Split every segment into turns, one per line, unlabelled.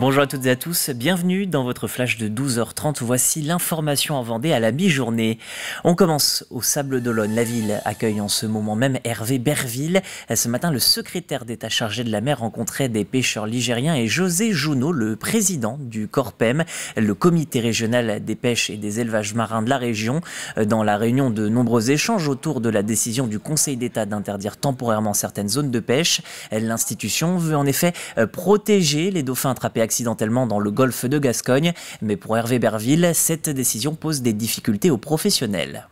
Bonjour à toutes et à tous, bienvenue dans votre flash de 12h30. Voici l'information en Vendée à la mi-journée. On commence au Sables d'Olonne. La ville accueille en ce moment même Hervé Berville. Ce matin, le secrétaire d'État chargé de la mer rencontrait des pêcheurs ligériens et José Jounot, le président du CORPEM, le comité régional des pêches et des élevages marins de la région. Dans la réunion, de nombreux échanges autour de la décision du Conseil d'État d'interdire temporairement certaines zones de pêche. L'institution veut en effet protéger les dauphins attrapés accidentellement dans le golfe de Gascogne. Mais pour Hervé Berville, cette décision pose des difficultés aux professionnels.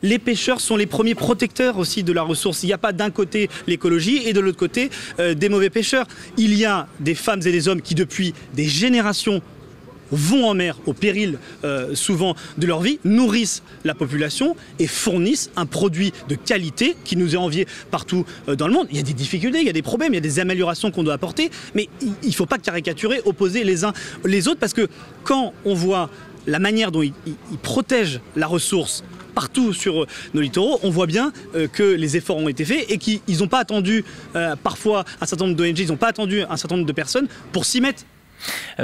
Les pêcheurs sont les premiers protecteurs aussi de la ressource. Il n'y a pas d'un côté l'écologie et de l'autre côté des mauvais pêcheurs. Il y a des femmes et des hommes qui depuis des générations vont en mer au péril souvent de leur vie, nourrissent la population et fournissent un produit de qualité qui nous est envié partout dans le monde. Il y a des difficultés, il y a des problèmes, il y a des améliorations qu'on doit apporter, mais il ne faut pas caricaturer, opposer les uns les autres, parce que quand on voit la manière dont ils protègent la ressource partout sur nos littoraux, on voit bien que les efforts ont été faits et qu'ils n'ont pas attendu, parfois un certain nombre d'ONG, ils n'ont pas attendu un certain nombre de personnes pour s'y mettre.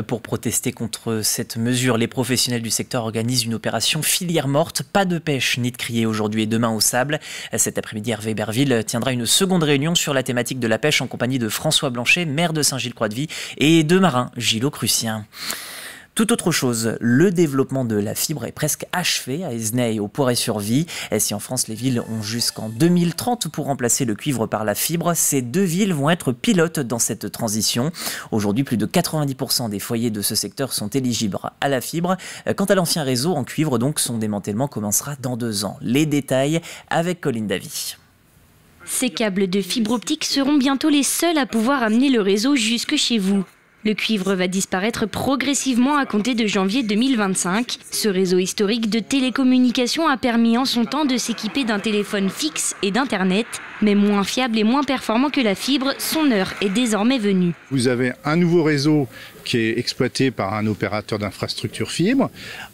Pour protester contre cette mesure, les professionnels du secteur organisent une opération filière morte. Pas de pêche ni de criée aujourd'hui et demain au sable. Cet après-midi, Hervé Berville tiendra une seconde réunion sur la thématique de la pêche en compagnie de François Blanchet, maire de Saint-Gilles-Croix-de-Vie, et de marins, Gilot Crucien. Tout autre chose, le développement de la fibre est presque achevé à Esnay et au Poiré-sur-Vie. Et si en France les villes ont jusqu'en 2030 pour remplacer le cuivre par la fibre, ces deux villes vont être pilotes dans cette transition. Aujourd'hui, plus de 90% des foyers de ce secteur sont éligibles à la fibre. Quant à l'ancien réseau en cuivre, donc, son démantèlement commencera dans 2 ans. Les détails avec Colline Davy.
Ces câbles de fibre optique seront bientôt les seuls à pouvoir amener le réseau jusque chez vous. Le cuivre va disparaître progressivement à compter de janvier 2025. Ce réseau historique de télécommunications a permis en son temps de s'équiper d'un téléphone fixe et d'Internet. Mais moins fiable et moins performant que la fibre, son heure est désormais venue.
Vous avez un nouveau réseau qui est exploité par un opérateur d'infrastructure fibre,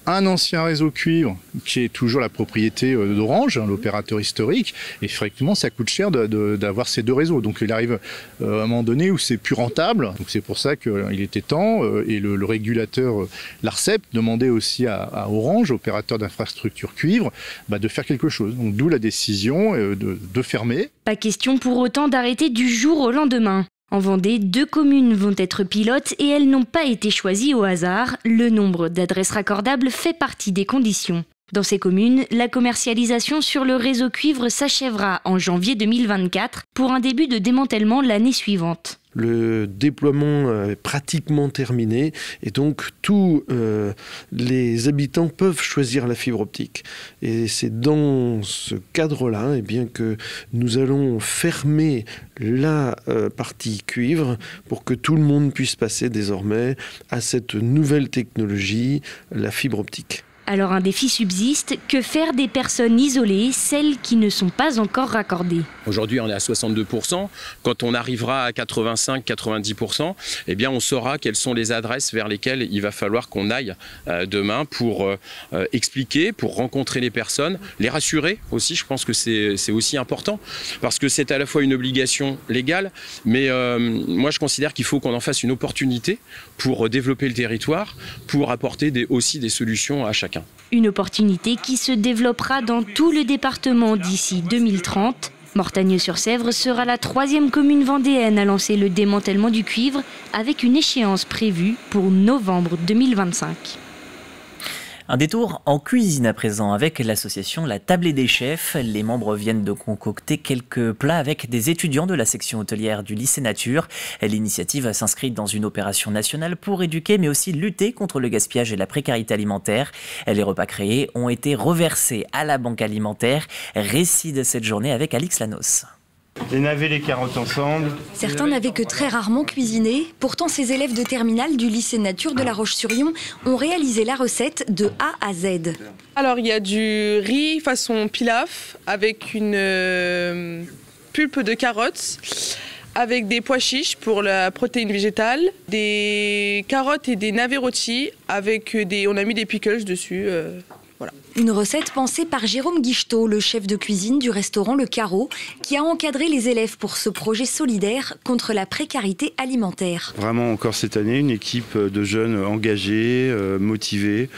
un ancien réseau cuivre qui est toujours la propriété d'Orange, l'opérateur historique, et effectivement ça coûte cher d'avoir ces deux réseaux. Donc il arrive à un moment donné où c'est plus rentable, donc c'est pour ça qu'il était temps, et le régulateur, l'ARCEP, demandait aussi à Orange, opérateur d'infrastructure cuivre, de faire quelque chose. Donc d'où la décision de fermer.
Pas question pour autant d'arrêter du jour au lendemain. En Vendée, 2 communes vont être pilotes et elles n'ont pas été choisies au hasard. Le nombre d'adresses raccordables fait partie des conditions. Dans ces communes, la commercialisation sur le réseau cuivre s'achèvera en janvier 2024 pour un début de démantèlement l'année suivante.
Le déploiement est pratiquement terminé et donc tous les habitants peuvent choisir la fibre optique. Et c'est dans ce cadre-là que nous allons fermer la partie cuivre pour que tout le monde puisse passer désormais à cette nouvelle technologie, la fibre optique.
Alors un défi subsiste, que faire des personnes isolées, celles qui ne sont pas encore raccordées?
Aujourd'hui on est à 62%, quand on arrivera à 85-90%, eh bien on saura quelles sont les adresses vers lesquelles il va falloir qu'on aille demain pour expliquer, pour rencontrer les personnes, les rassurer aussi. Je pense que c'est aussi important, parce que c'est à la fois une obligation légale, mais moi je considère qu'il faut qu'on en fasse une opportunité pour développer le territoire, pour apporter aussi des solutions à chacun.
Une opportunité qui se développera dans tout le département d'ici 2030. Mortagne-sur-Sèvre sera la 3e commune vendéenne à lancer le démantèlement du cuivre avec une échéance prévue pour novembre 2025.
Un détour en cuisine à présent avec l'association La Tablée des Chefs. Les membres viennent de concocter quelques plats avec des étudiants de la section hôtelière du lycée Nature. L'initiative s'inscrit dans une opération nationale pour éduquer mais aussi lutter contre le gaspillage et la précarité alimentaire. Les repas créés ont été reversés à la banque alimentaire. Récit de cette journée avec Alix Lanos.
Les navets, les carottes ensemble.
Certains n'avaient que très rarement cuisiné. Pourtant, ces élèves de terminale du lycée Nature de La Roche-sur-Yon ont réalisé la recette de A à Z.
Alors, il y a du riz façon pilaf avec une pulpe de carottes, avec des pois chiches pour la protéine végétale, des carottes et des navets rôtis avec on a mis des pickles dessus Voilà.
Une recette pensée par Jérôme Guichetot, le chef de cuisine du restaurant Le Carreau, qui a encadré les élèves pour ce projet solidaire contre la précarité alimentaire.
Vraiment encore cette année, une équipe de jeunes engagés, motivés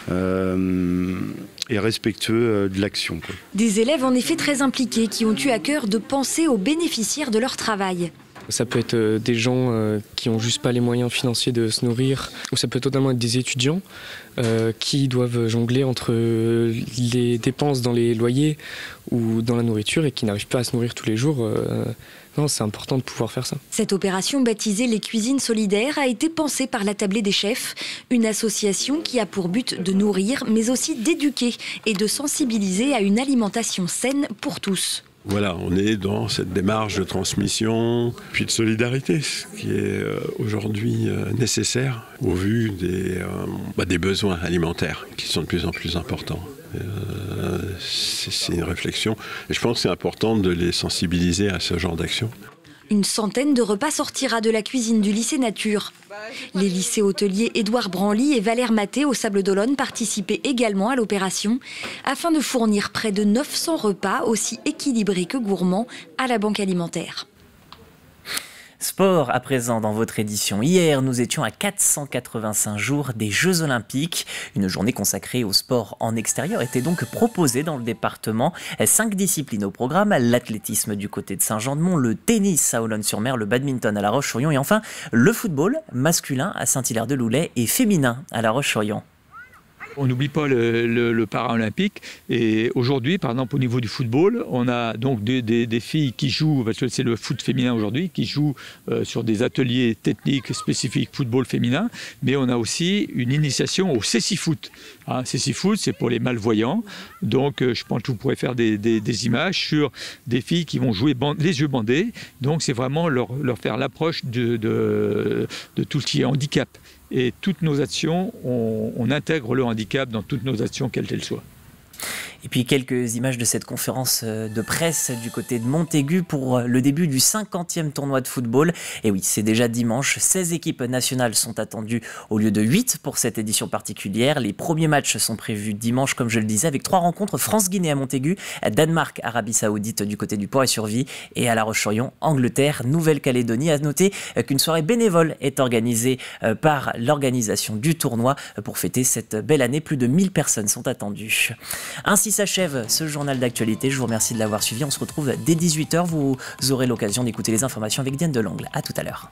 et respectueux de l'action.
Des élèves en effet très impliqués qui ont eu à cœur de penser aux bénéficiaires de leur travail.
Ça peut être des gens qui n'ont juste pas les moyens financiers de se nourrir, ou ça peut totalement être des étudiants qui doivent jongler entre les dépenses dans les loyers ou dans la nourriture et qui n'arrivent pas à se nourrir tous les jours. Non, c'est important de pouvoir faire ça.
Cette opération baptisée les Cuisines Solidaires a été pensée par la Tablée des Chefs, une association qui a pour but de nourrir mais aussi d'éduquer et de sensibiliser à une alimentation saine pour tous.
Voilà, on est dans cette démarche de transmission, puis de solidarité, ce qui est aujourd'hui nécessaire au vu des besoins alimentaires qui sont de plus en plus importants. C'est une réflexion et je pense que c'est important de les sensibiliser à ce genre d'action.
Une centaine de repas sortira de la cuisine du lycée Nature. Les lycées hôteliers Édouard Branly et Valère Maté au Sables d'Olonne participaient également à l'opération afin de fournir près de 900 repas aussi équilibrés que gourmands à la banque alimentaire.
Sport à présent dans votre édition. Hier, nous étions à 485 jours des Jeux Olympiques. Une journée consacrée au sport en extérieur était donc proposée dans le département. 5 disciplines au programme, l'athlétisme du côté de Saint-Jean-de-Mont, le tennis à Olonne-sur-Mer, le badminton à La Roche-sur-Yon et enfin le football masculin à Saint-Hilaire-de-Loulay et féminin à La Roche-sur-Yon.
On n'oublie pas le paralympique et aujourd'hui, par exemple, au niveau du football, on a donc des filles qui jouent, parce que c'est le foot féminin aujourd'hui, qui jouent sur des ateliers techniques spécifiques football féminin, mais on a aussi une initiation au cécifoot. Cécifoot, c'est pour les malvoyants, donc je pense que vous pourrez faire des images sur des filles qui vont jouer les yeux bandés, donc c'est vraiment leur faire l'approche de tout ce qui est handicap. Et toutes nos actions, on intègre le handicap dans toutes nos actions, quelles qu'elles soient.
Et puis quelques images de cette conférence de presse du côté de Montaigu pour le début du 50e tournoi de football. Et oui, c'est déjà dimanche. 16 équipes nationales sont attendues au lieu de 8 pour cette édition particulière. Les premiers matchs sont prévus dimanche, comme je le disais, avec 3 rencontres. France-Guinée à Montaigu, Danemark, Arabie Saoudite du côté du Port-et-Survie et à La Roche-sur-Yon, Angleterre, Nouvelle-Calédonie. À noter qu'une soirée bénévole est organisée par l'organisation du tournoi pour fêter cette belle année. Plus de 1000 personnes sont attendues. Ainsi s'achève ce journal d'actualité. Je vous remercie de l'avoir suivi. On se retrouve dès 18h. Vous aurez l'occasion d'écouter les informations avec Diane Delangle. À tout à l'heure.